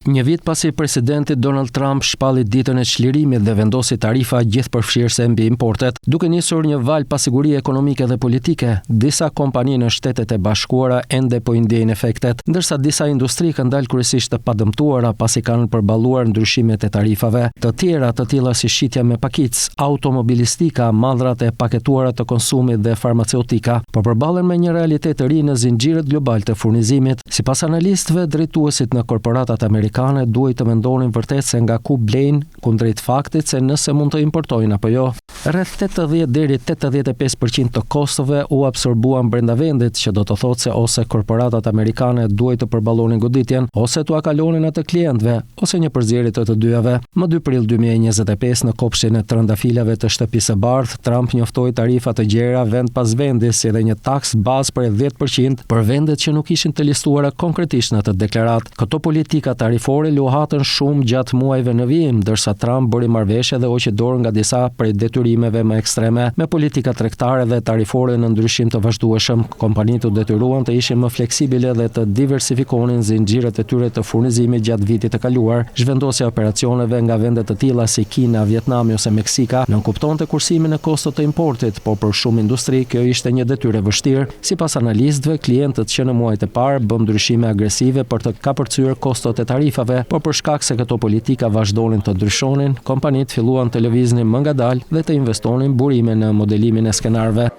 Një vit pasi presidenti Donald Trump shpalli ditën e çlirimit dhe vendosi tarifa gjithëpërfshirëse mbi importet, duke nisur një val pasigurie ekonomike dhe politike, disa kompani në Shtetet e Bashkuara ende po i ndjejnë efektet, ndërsa disa industri kanë dalë kryesisht të padëmtuara pasi kanë përballuar ndryshimet e tarifave. Të tjera, të tilla si shitja me pakic, automobilistika, mallrat e paketuara të konsumit dhe farmaceutika, po përballen me një realitet të ri në zinxhirët global të furnizimit. Sipas analistëve, drejtuesit në korporatat amerikane duhet të mendonin vërtet se nga ku blejnë, kundrejt faktit se nëse mund të importojnë apo jo. Rreth 80 deri 85% të kostove u absorbuan brenda vendit, që do të thotë se ose korporatat amerikane duhet të përballonin goditjen, ose t'u kalonin atë klientëve, ose një përzierje të dyjave. Më 2 prill 2025 në kopshtin e trëndafilave të Shtëpisë së Bardhë, Trump njoftoi tarifa të gjera vend pas vendi, si dhe një taksë bazë për 10% për vendet që nuk ishin të listuara konkretisht në atë deklaratë. Këto politika tarifore luhatën shumë gjatë muajve në vijim, ndërsa Trump bëri marrëveshje dhe hoqi dorë nga disa prej detyrimeve më ekstreme. Me politika tregtare dhe tarifore në ndryshim të vazhdueshëm, kompanitë u detyruan të ishin më fleksibile dhe të diversifikonin zinxhirët e tyre të furnizimit gjatë vitit të kaluar. Zhvendosja e operacioneve nga vende të tilla si Kina, Vietnami ose Meksika nënkuptonte kursimin e kostot të importit, por për shumë industri kjo ishte një detyrë e vështirë. Sipas analistëve, klientët që në muajt e parë bën ndryshime agresive për të kapërcyer kostot e tarifave, por për shkak se këto politika vazhdonin të ndryshonin, kompanitë filluan të lëviznin më ngadalë dhe të investonin burime në modelimin e skenarëve.